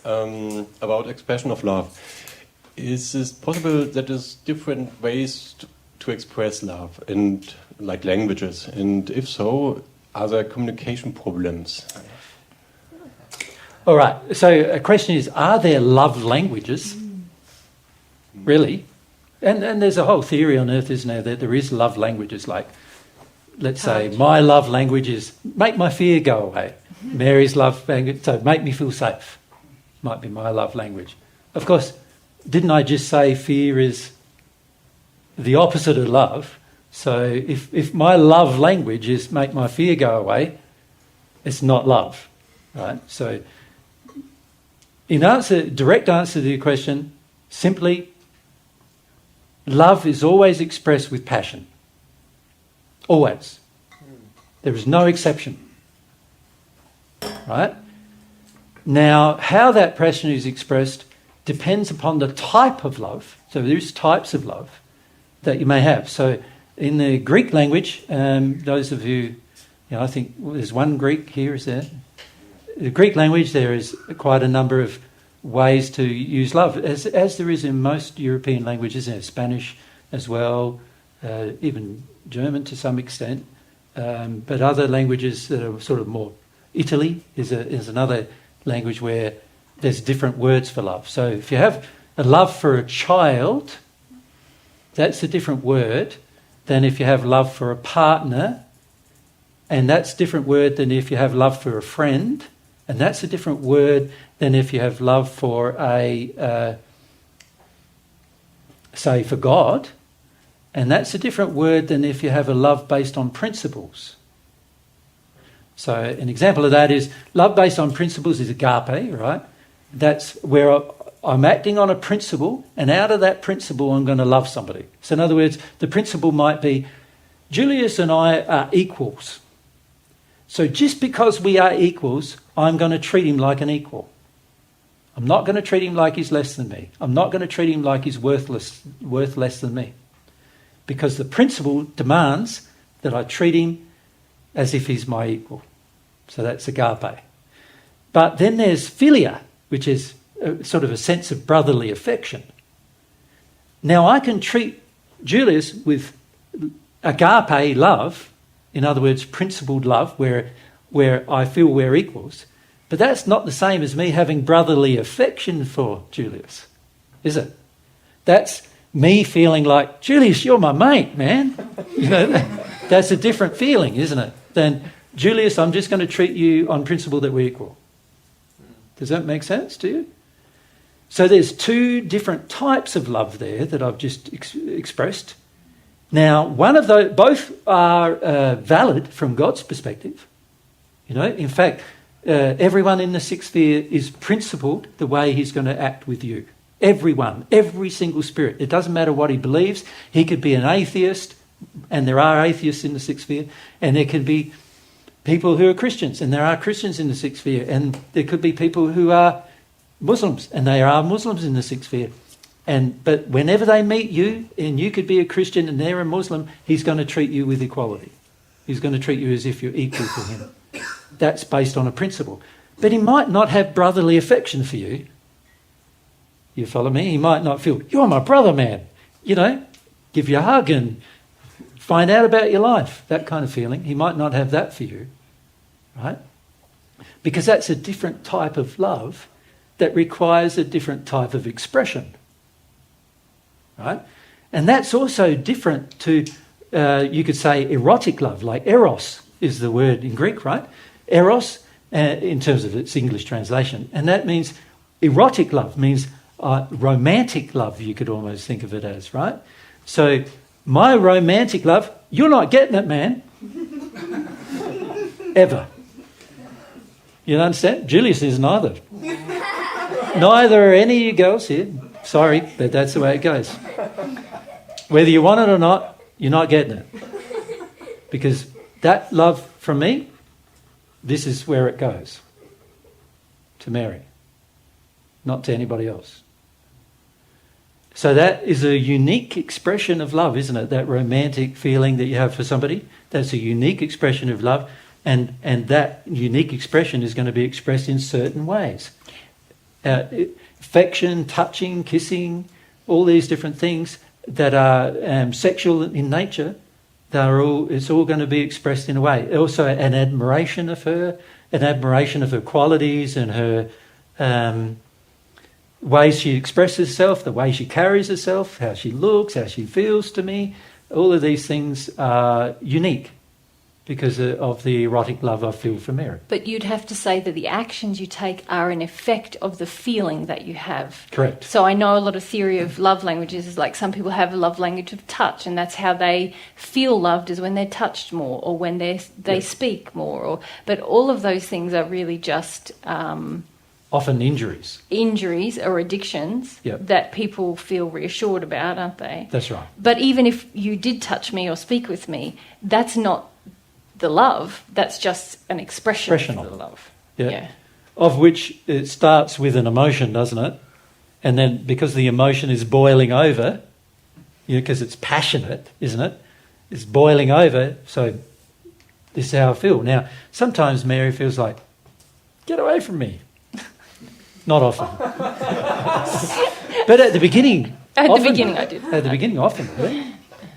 about expression of love. Is it possible that there's different ways to express love, and like languages? And if so, are there communication problems? All right, so a question is, are there love languages? Really? And there's a whole theory on earth, isn't there, that there is love languages, like, let's say, my love language is make my fear go away. Mary's love language, so make me feel safe, might be my love language. Of course, didn't I just say fear is the opposite of love? So if my love language is make my fear go away, it's not love, right? So direct answer to your question, simply, love is always expressed with passion. Always. There is no exception. Right? Now, how that passion is expressed depends upon the type of love. So there's types of love that you may have. So in the Greek language, those of you, I think there's one Greek here, is there? The Greek language, there is quite a number of ways to use love, as there is in most European languages, Spanish as well, even German to some extent, but other languages that are sort of more. Italy is another language where there's different words for love. So if you have a love for a child, that's a different word than if you have love for a partner, and that's a different word than if you have love for a friend, and that's a different word than if you have love for say for God, and that's a different word than if you have a love based on principles. So an example of that is love based on principles is agape, right? That's where I'm acting on a principle, and out of that principle I'm going to love somebody. So in other words, the principle might be, Julius and I are equals. So just because we are equals, I'm going to treat him like an equal. I'm not going to treat him like he's less than me. I'm not going to treat him like he's worth less than me. Because the principle demands that I treat him as if he's my equal. So that's agape. But then there's philia, which is sort of a sense of brotherly affection. Now I can treat Julius with agape love, in other words, principled love, where I feel we're equals, but that's not the same as me having brotherly affection for Julius, is it? That's me feeling like, Julius, you're my mate, man. That's a different feeling, isn't it? Than, Julius, I'm just going to treat you on principle that we're equal. Does that make sense to you? So there's two different types of love there that I've just expressed. Now, both are valid from God's perspective. In fact, everyone in the sixth sphere is principled the way he's going to act with you. Everyone, every single spirit. It doesn't matter what he believes. He could be an atheist, and there are atheists in the sixth sphere, and there can be people who are Christians, and there are Christians in the sixth sphere, and there could be people who are Muslims, and there are Muslims in the sixth sphere. But whenever they meet you, and you could be a Christian and they're a Muslim, he's going to treat you with equality. He's going to treat you as if you're equal to him. That's based on a principle. But he might not have brotherly affection for you. You follow me? He might not feel, you're my brother, man. Give you a hug and find out about your life. That kind of feeling. He might not have that for you. Right? Because that's a different type of love that requires a different type of expression. Right? And that's also different to, you could say, erotic love, like eros is the word in Greek, right? Eros, in terms of its English translation. And that means erotic love, means romantic love, you could almost think of it as, right? So my romantic love, you're not getting it, man. Ever. You understand? Julius isn't either. Neither are any of you girls here. Sorry, but that's the way it goes. Whether you want it or not, you're not getting it. Because that love from me, this is where it goes. To Mary. Not to anybody else. So that is a unique expression of love, isn't it? That romantic feeling that you have for somebody. That's a unique expression of love. And that unique expression is going to be expressed in certain ways. affection, touching, kissing, all these different things that are sexual in nature, it's all going to be expressed in a way. Also an admiration of her qualities and her ways she expresses herself, the way she carries herself, how she looks, how she feels to me. All of these things are unique because of the erotic love I feel for Mary. But you'd have to say that the actions you take are an effect of the feeling that you have. Correct. So I know a lot of theory of love languages is like some people have a love language of touch, and that's how they feel loved, is when they're touched more or when they speak more. But all of those things are really just often injuries or addictions that people feel reassured about, aren't they? That's right. But even if you did touch me or speak with me, that's not the love, that's just an expression of the love. Yeah. Of which it starts with an emotion, doesn't it? And then because the emotion is boiling over, because it's passionate, isn't it? It's boiling over, so this is how I feel. Now, sometimes Mary feels like, get away from me. Not often. But at the beginning... At the beginning I did. At the beginning, often. Right?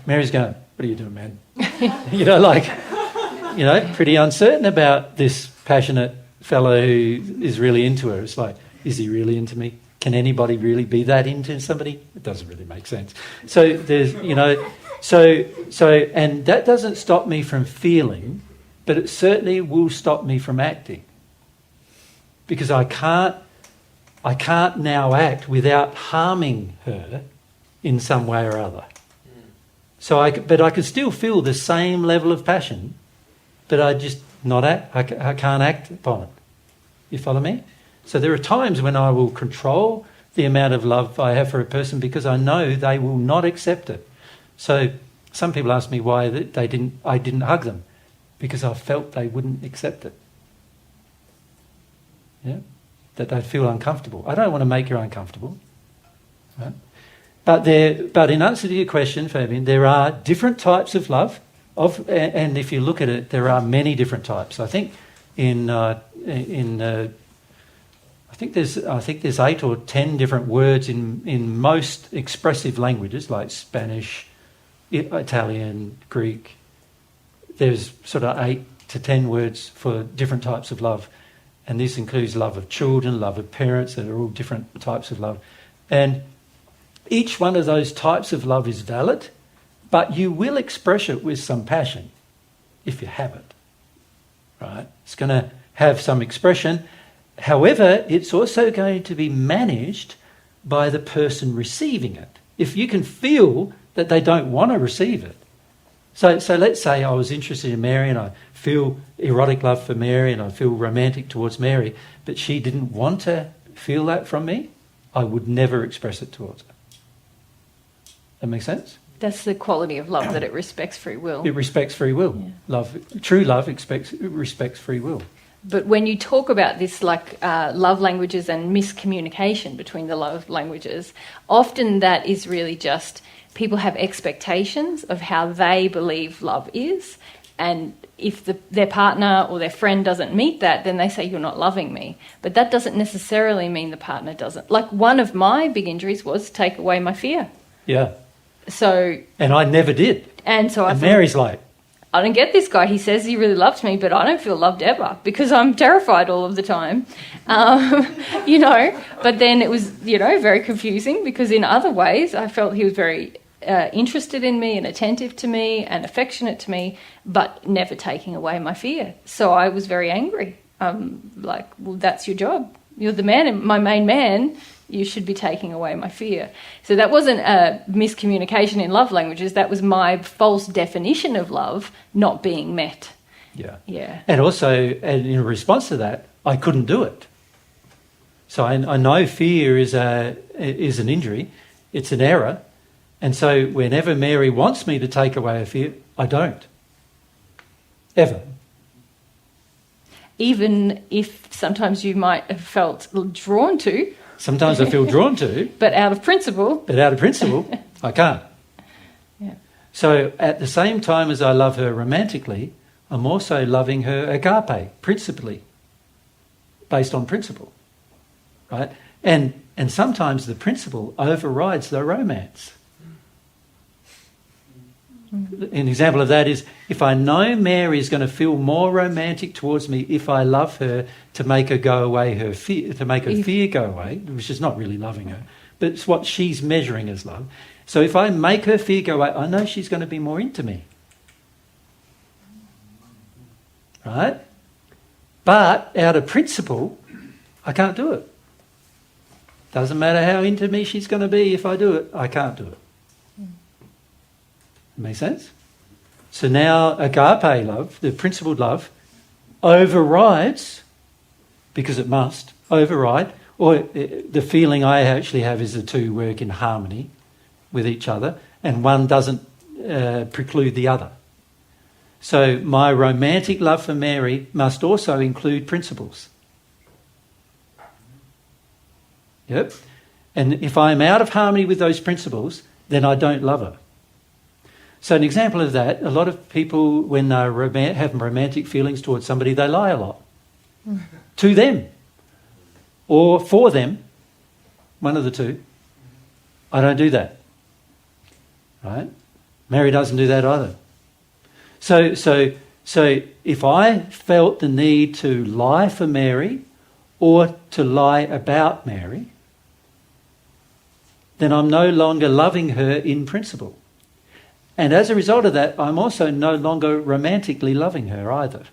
Mary's going, what are you doing, man? Pretty uncertain about this passionate fellow who is really into her. It's like, is he really into me? Can anybody really be that into somebody? It doesn't really make sense. So there's, and that doesn't stop me from feeling, but it certainly will stop me from acting. Because I can't now act without harming her in some way or other. But I can still feel the same level of passion, but I can't act upon it. You follow me? So there are times when I will control the amount of love I have for a person because I know they will not accept it. So some people ask me why I didn't hug them, because I felt they wouldn't accept it. Yeah, that they'd feel uncomfortable. I don't want to make you uncomfortable. Right? But in answer to your question, Fabian, there are different types of love. And if you look at it, there are many different types. I think I think there's 8 or 10 different words in most expressive languages like Spanish, Italian, Greek. There's sort of 8 to 10 words for different types of love, and this includes love of children, love of parents. That are all different types of love, and each one of those types of love is valid. But you will express it with some passion if you have it, right? It's going to have some expression. However, it's also going to be managed by the person receiving it. If you can feel that they don't want to receive it. So let's say I was interested in Mary and I feel erotic love for Mary and I feel romantic towards Mary, but she didn't want to feel that from me, I would never express it towards her. That make sense? That's the quality of love, that it respects free will. It respects free will. Yeah. True love respects free will. But when you talk about this, like love languages and miscommunication between the love languages, often that is really just people have expectations of how they believe love is, and if their partner or their friend doesn't meet that, then they say, you're not loving me. But that doesn't necessarily mean the partner doesn't. Like one of my big injuries was take away my fear. Yeah. So, and I never did. And so Mary's like, I don't get this guy. He says he really loves me, but I don't feel loved ever because I'm terrified all of the time. But then it was, very confusing because in other ways I felt he was very interested in me and attentive to me and affectionate to me, but never taking away my fear. So I was very angry. Like, well, that's your job. You're the man, my main man. You should be taking away my fear. So that wasn't a miscommunication in love languages. That was my false definition of love not being met. Yeah. Yeah. And also, and in response to that, I couldn't do it. So I know fear is an injury. It's an error. And so whenever Mary wants me to take away a fear, I don't. Ever. Even if sometimes you might have felt drawn to. Sometimes I feel drawn to. But out of principle, I can't. Yeah. So at the same time as I love her romantically, I'm also loving her agape, principally, based on principle, right? And sometimes the principle overrides the romance. An example of that is, if I know Mary is going to feel more romantic towards me if I love her to make her go away, her fear, to make her fear go away, which is not really loving her, but it's what she's measuring as love. So if I make her fear go away, I know she's going to be more into me. Right? But out of principle, I can't do it. Doesn't matter how into me she's going to be, if I do it, I can't do it. Make sense? So now agape love, the principled love, overrides, because it must override, or the feeling I actually have is the two work in harmony with each other, and one doesn't preclude the other. So my romantic love for Mary must also include principles. Yep. And if I'm out of harmony with those principles, then I don't love her. So an example of that, a lot of people, when they have romantic feelings towards somebody, they lie a lot. To them. Or for them. One of the two. I don't do that. Right? Mary doesn't do that either. So if I felt the need to lie for Mary or to lie about Mary, then I'm no longer loving her in principle. And as a result of that, I'm also no longer romantically loving her either.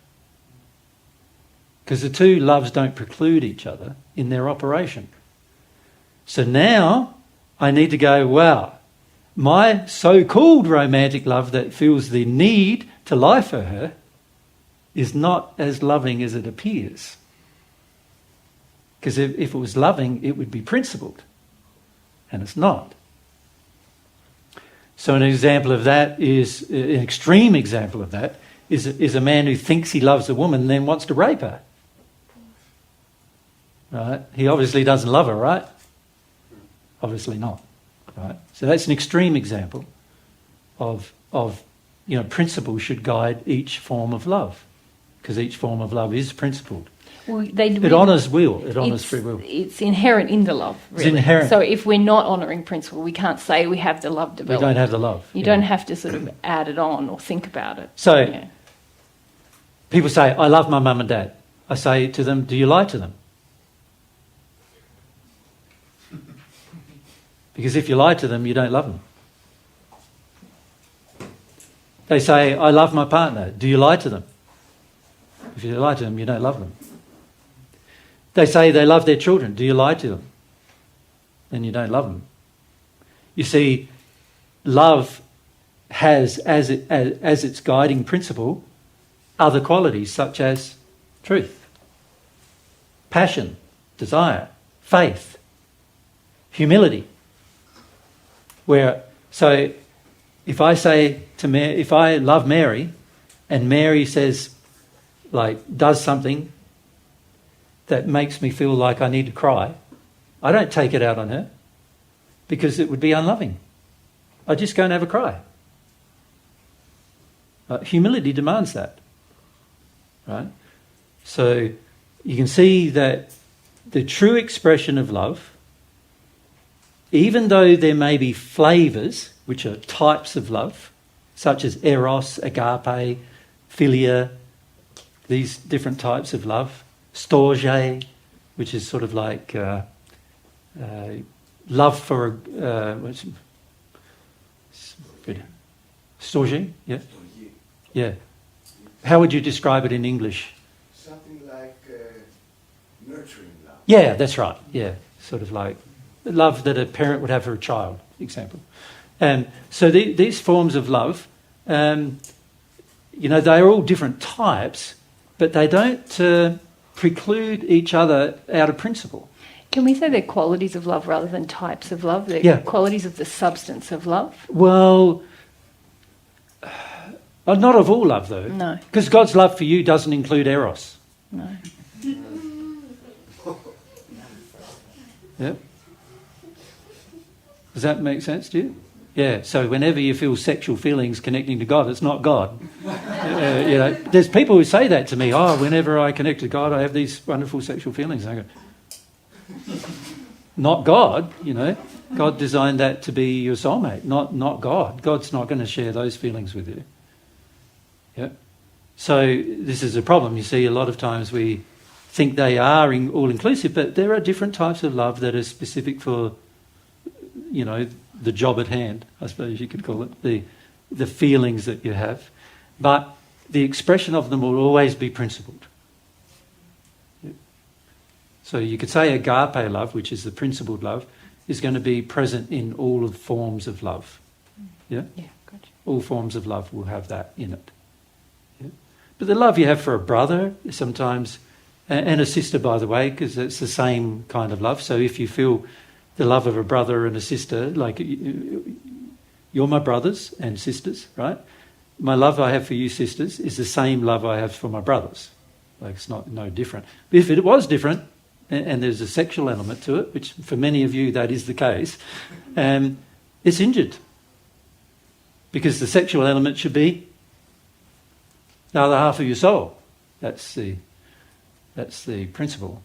Because the two loves don't preclude each other in their operation. So now I need to go, wow, my so-called romantic love that feels the need to lie for her is not as loving as it appears. Because if it was loving, it would be principled. And it's not. So an example of that is, an extreme example of that, is a man who thinks he loves a woman and then wants to rape her. Right? He obviously doesn't love her, right? Obviously not. Right? So that's an extreme example of principle should guide each form of love, because each form of love is principled. Well, it honours will. It honours free will. It's inherent in the love, really. It's inherent. So if we're not honouring principle, we can't say we have the love developed. We don't have the love. You don't have to sort of add it on or think about it. So people say, I love my mum and dad. I say to them, do you lie to them? Because if you lie to them, you don't love them. They say, I love my partner. Do you lie to them? If you lie to them, you don't love them. They say they love their children. Do you lie to them? Then you don't love them. You see, love has as its guiding principle other qualities such as truth, passion, desire, faith, humility. So if I say to Mary, if I love Mary, and Mary says, does something that makes me feel like I need to cry, I don't take it out on her because it would be unloving. I just go and have a cry. Humility demands that, right? So you can see that the true expression of love, even though there may be flavours, which are types of love, such as eros, agape, philia, these different types of love, storge, which is sort of like love for what's good? Storge, yeah, yeah. How would you describe it in English? Something like nurturing love. Yeah, that's right. Yeah, sort of like love that a parent would have for a child, example. So these forms of love, they're all different types, but they don't preclude each other out of principle. Can we say they're qualities of love rather than types of love? They're qualities of the substance of love? Well, not of all love, though. No. Because God's love for you doesn't include eros. No. Yeah. Does that make sense to you? Yeah, so whenever you feel sexual feelings connecting to God, it's not God. There's people who say that to me, whenever I connect to God, I have these wonderful sexual feelings. And I go, not God, God designed that to be your soulmate, not God. God's not going to share those feelings with you. Yeah. So this is a problem. You see, a lot of times we think they are all-inclusive, but there are different types of love that are specific for, the job at hand, I suppose you could call it, the feelings that you have. But the expression of them will always be principled. Yeah. So you could say agape love, which is the principled love, is going to be present in all of the forms of love. Yeah? Yeah, gotcha. All forms of love will have that in it. Yeah? But the love you have for a brother sometimes, and a sister, by the way, because it's the same kind of love. So if you feel the love of a brother and a sister, like you're my brothers and sisters, right? My love I have for you sisters is the same love I have for my brothers. Like it's no different. But if it was different, and there's a sexual element to it, which for many of you that is the case, it's injured. Because the sexual element should be the other half of your soul. That's the principle.